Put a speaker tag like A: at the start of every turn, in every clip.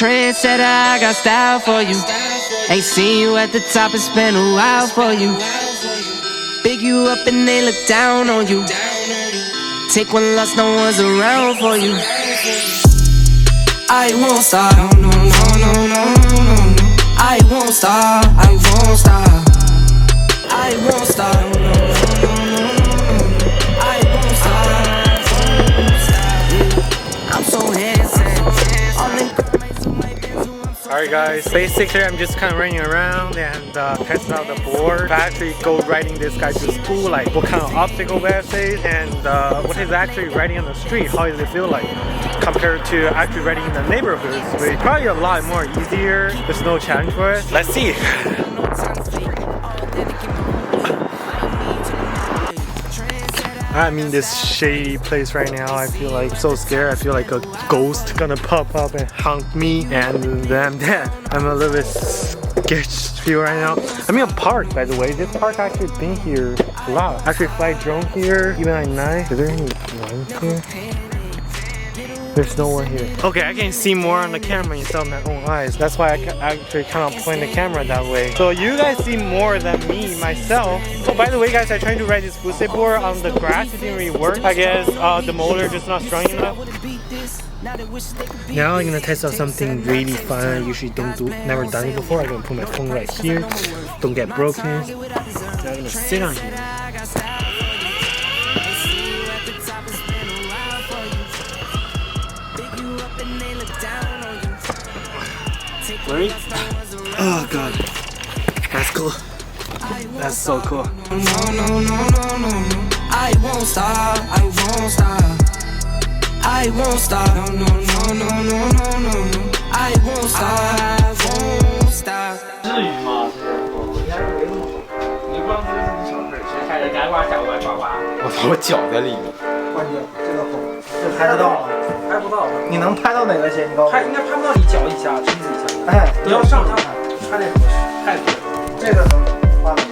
A: Trendsetter, I got style for you. Ain't seen you at the top, it's been a while for you. Big you up and they look down on you. Take one loss, no one's around for you. I won't stop, no, no, no, no, no, no. I won't stop, I won't stop. I won't stop, no, no, no, no, no. I won't stop, I'm so handsome.
B: Alright guys, basically I'm just kind of running around and testing out the board. I actually go riding this guy to school, like what kind of obstacle we have faced and what is actually riding on the street, how does it feel like compared to actually riding in the neighborhoods, which probably a lot more easier. There's no challenge for it. Let's see. I'm in this shady place right now. I feel like so scared. I feel like a ghost gonna pop up and haunt me and then I'm dead. I'm a little bit sketched feel right now. I'm in a park, by the way. This park actually been here a lot. Actually fly drone here even at night. Is there any one here? There's no one here. Okay, I can see more on the camera instead of my own eyes. That's why I actually kind of point the camera that way. So you guys see more than me, myself. So by the way guys, I tried to ride this boosted board on the grass. It didn't really work. I guess the motor just not strong enough. Now I'm gonna test out something really fun. I usually never done it before. I'm gonna put my phone right here. Don't get broken. Now I'm gonna sit on here. Ready? Oh god, that's cool. That's so cool. No, no, no, no, no. I won't stop. I won't stop. I won't stop. No, no, no, no, no, no, no. I won't stop. I won't stop.
C: 至于吗？你光这是你小事，谁开的该刮小刮刮刮。我操，我脚在里面。
D: 关键这个红，这拍得到吗？拍不到。你能拍到哪个先？你告诉我。
C: 应该拍不到你脚以下，裙子以下。
D: 哎，
C: 你要上它，差点合适，太合适。
D: 这个能画吗？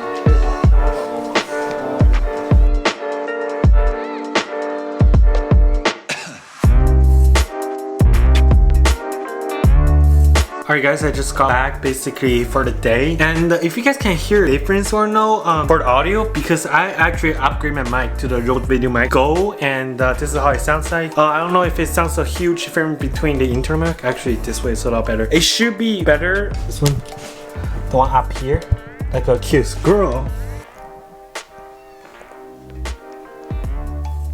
B: Alright guys, I just got back basically for the day, and if you guys can hear the difference or no for the audio, because I actually upgrade my mic to the Rode Video Mic Go, and this is how it sounds like. I don't know if it sounds a huge difference between the internal mic. Actually this way is a lot better. It should be better. This one, the one up here, like a cute girl.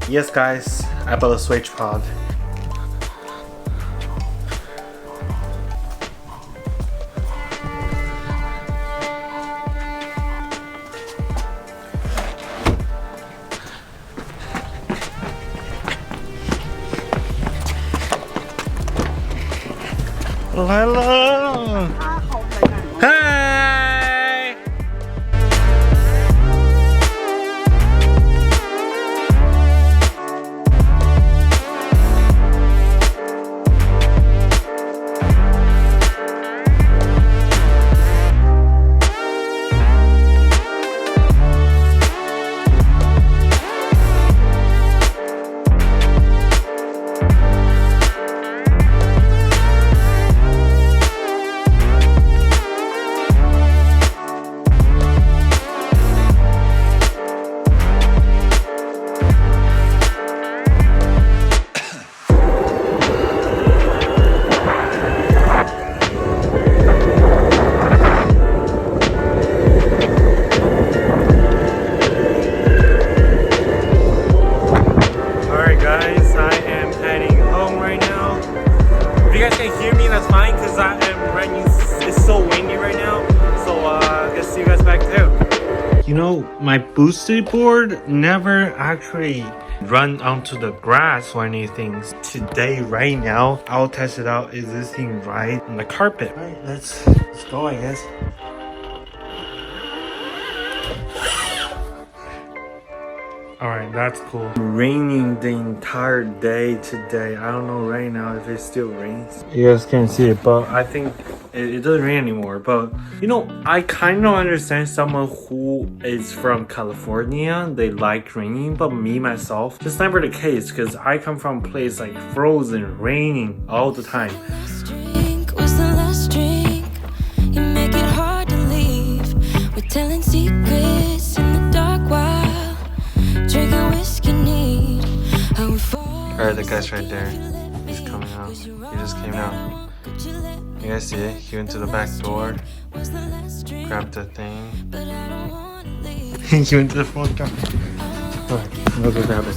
B: Yes guys, I bought a Switch pod. Hello. Hi. You know, my boosted board never actually run onto the grass or anything. Today, right now, I'll test it out. Is this thing right on the carpet? Right, let's go, I guess. Alright, that's cool. Raining the entire day today. I don't know right now if it still rains. You guys can't see it, but I think it doesn't rain anymore. But, you know, I kind of understand someone who is from California. They like raining, but me, myself, it's never the case because I come from a place like frozen, raining all the time. Alright, the guy's right there. He's coming out. He just came out. You guys see it? He went to the back door, grabbed the thing. He went to the front door. Alright, we'll go grab it.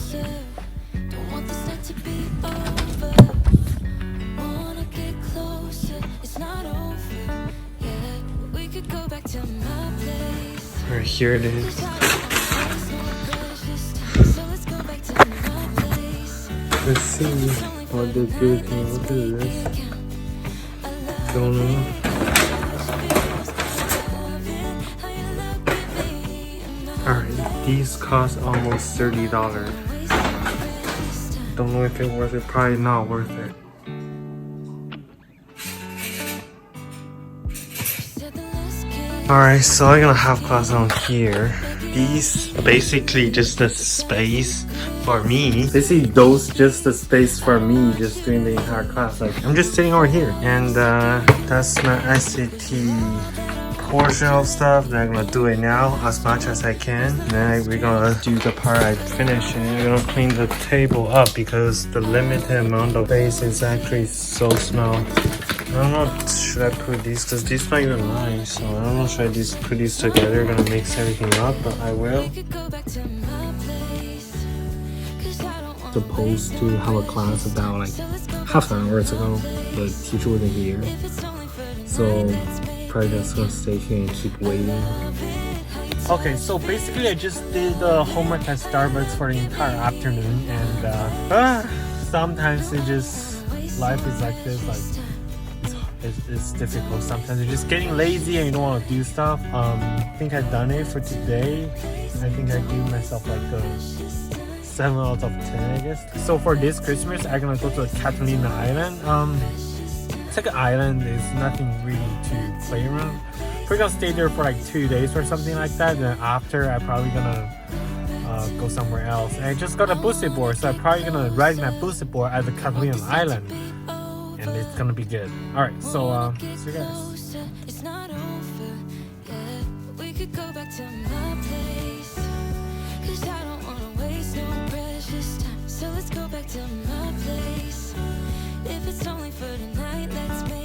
B: Alright, here it is. Let's see what the good thing. What is this? Don't know. Alright, these cost almost $30. Don't know if it's worth it. Probably not worth it. Alright, so I'm gonna have class on here. These basically just the space for me. Basically those just the space for me just doing the entire class. Like I'm just sitting over here. And that's my SAT portion of stuff. Then I'm gonna do it now as much as I can. And then we're gonna do the part I finished and we're gonna clean the table up because the limited amount of space is actually so small. I don't know, should I put these, because these not even nice, so I don't know, should I just put these together, gonna mix everything up, but I will. Supposed to have a class about like half an hour ago, the teacher wasn't here, so probably just gonna stay here and keep waiting. Okay, so basically I just did the homework at Starbucks for the entire afternoon, and sometimes it just, life is like this, like it's difficult sometimes. You're just getting lazy and you don't want to do stuff. I think I've done it for today. I think I gave myself like a 7 out of 10, I guess. So for this Christmas, I'm gonna go to Catalina Island. It's like an island. There's nothing really to play around. We're gonna stay there for like 2 days or something like that. Then after, I'm probably gonna go somewhere else. And I just got a boosted board, so I'm probably gonna ride my boosted board at the Catalina Island. And it's gonna be good. Alright, so see you guys. It's not over yet. We could go back to my place, 'cause I don't wanna waste no precious time. So let's go back to my place. If it's only for tonight, let's make